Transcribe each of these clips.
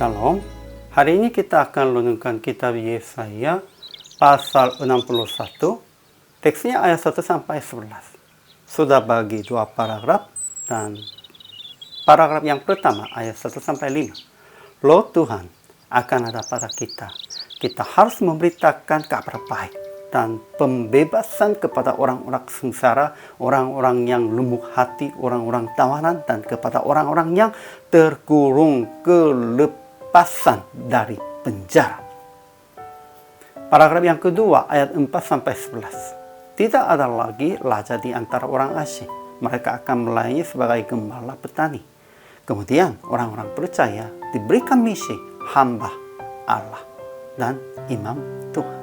Shalom. Hari ini kita akan renungkan kitab Yesaya pasal 61. Teksnya ayat 1 sampai 11. Sudah bagi dua paragraf, dan paragraf yang pertama ayat 1 sampai 5. Loh Tuhan akan ada pada kita. Kita harus memberitakan kabar baik dan pembebasan kepada orang-orang sengsara, orang-orang yang lemah hati, orang-orang tawanan, dan kepada orang-orang yang terkurung, kelepasan dari penjara. Paragraf yang kedua ayat 4-11. Tidak ada lagi raja di antara orang asing. Mereka akan melayani sebagai gembala petani. Kemudian orang-orang percaya diberikan misi hamba Allah dan imam Tuhan.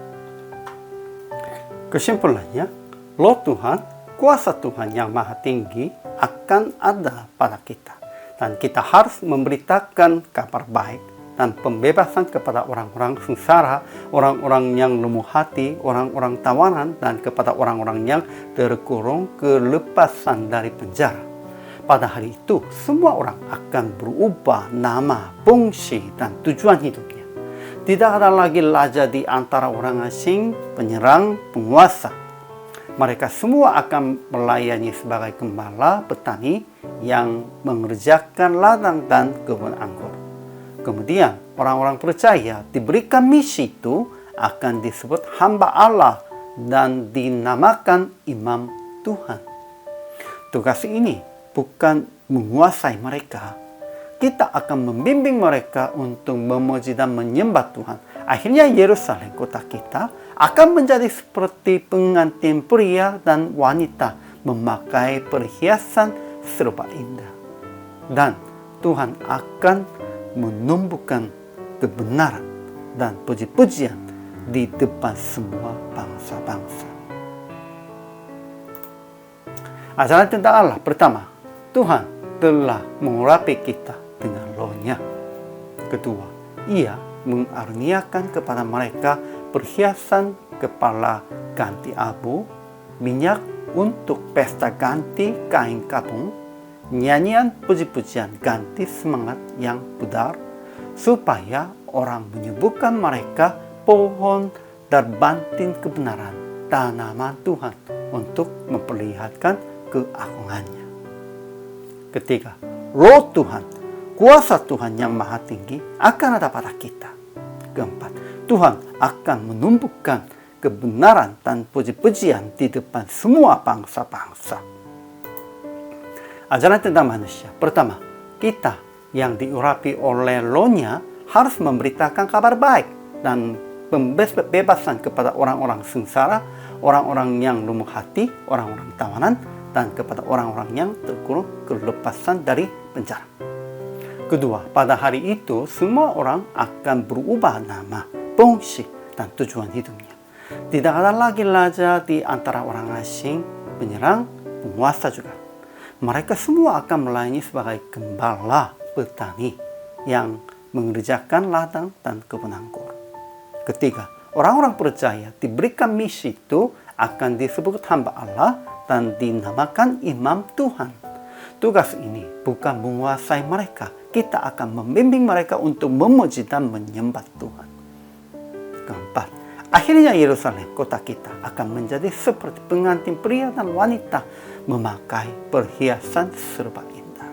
Kesimpulannya, Roh Tuhan, kuasa Tuhan yang maha tinggi akan ada pada kita. Dan kita harus memberitakan kabar baik dan pembebasan kepada orang-orang sengsara, orang-orang yang lemah hati, orang-orang tawanan, dan kepada orang-orang yang terkurung, kelepasan dari penjara. Pada hari itu, semua orang akan berubah nama, fungsi, dan tujuan hidupnya. Tidak ada lagi raja di antara orang asing, penyerang, penguasa. Mereka semua akan melayani sebagai gembala petani yang mengerjakan ladang dan kebun anggur. Kemudian orang-orang percaya diberikan misi itu akan disebut hamba Allah dan dinamakan imam Tuhan. Tugas ini bukan menguasai mereka. Kita akan membimbing mereka untuk memuji dan menyembah Tuhan. Akhirnya Yerusalem, kota kita, akan menjadi seperti pengantin pria dan wanita memakai perhiasan serba indah. Dan Tuhan akan menumbuhkan kebenaran dan puji-pujian di depan semua bangsa-bangsa. Ajaran tentang Allah pertama, Tuhan telah mengurapi kita dengan rohnya. Kedua, ia mengaruniakan kepada mereka perhiasan kepala ganti abu, minyak untuk pesta ganti kain kapung, nyanyian puji-pujian ganti semangat yang pudar, supaya orang menyebutkan mereka pohon dan bantin kebenaran, tanaman Tuhan, untuk memperlihatkan keagungannya. Ketiga, Roh Tuhan, kuasa Tuhan yang maha tinggi akan ada pada kita. Keempat, Tuhan akan menumbuhkan kebenaran dan puji-pujian di depan semua bangsa-bangsa. Ajaran tentang manusia. Pertama, kita yang diurapi oleh Roh-Nya harus memberitakan kabar baik dan pembebasan kepada orang-orang sengsara, orang-orang yang lemah hati, orang-orang tawanan, dan kepada orang-orang yang terkurung, kelepasan dari penjara. Kedua, pada hari itu semua orang akan berubah nama, fungsi, dan tujuan hidupnya. Tidak ada lagi raja di antara orang asing, penyerang, penguasa juga. Mereka semua akan melayani sebagai gembala petani yang mengerjakan ladang dan kebun anggur. Ketiga, orang-orang percaya diberikan misi itu akan disebut hamba Allah dan dinamakan imam Tuhan. Tugas ini bukan menguasai mereka. Kita akan membimbing mereka untuk memuji dan menyembah Tuhan. Keempat, akhirnya Yerusalem, kota kita, akan menjadi seperti pengantin pria dan wanita memakai perhiasan serba indah.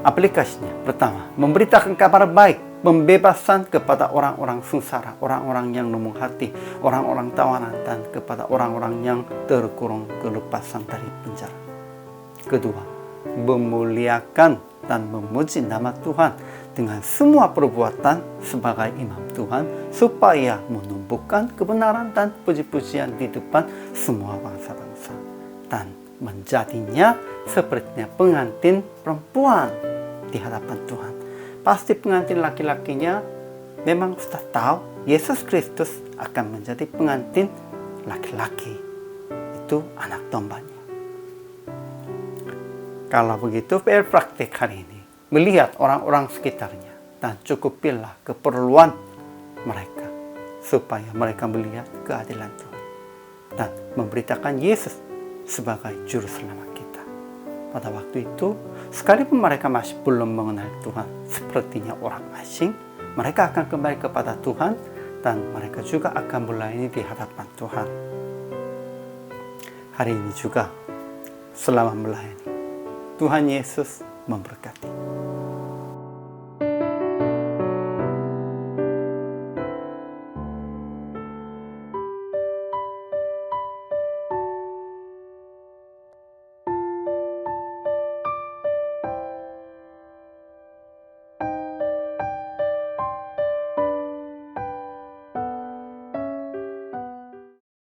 Aplikasinya, pertama, memberitakan kabar baik, pembebasan kepada orang-orang sengsara, orang-orang yang lemah hati, orang-orang tawanan, dan kepada orang-orang yang terkurung, kelepasan dari penjara. Kedua, memuliakan dan memuji nama Tuhan dengan semua perbuatan sebagai imam Tuhan, supaya menumbuhkan kebenaran dan puji-pujian di depan semua bangsa-bangsa, dan menjadinya sepertinya pengantin perempuan di hadapan Tuhan. Pasti pengantin laki-lakinya memang sudah tahu Yesus Kristus akan menjadi pengantin laki-laki, itu anak dombanya. Kalau begitu, praktik hari ini melihat orang-orang sekitarnya dan cukupilah keperluan mereka supaya mereka melihat keadilan Tuhan dan memberitakan Yesus sebagai juru selamat kita. Pada waktu itu, Sekalipun mereka masih belum mengenal Tuhan, sepertinya orang asing, mereka akan kembali kepada Tuhan dan mereka juga akan melayani di hadapan Tuhan. Hari ini juga, selama melayani, Tuhan Yesus memberkati.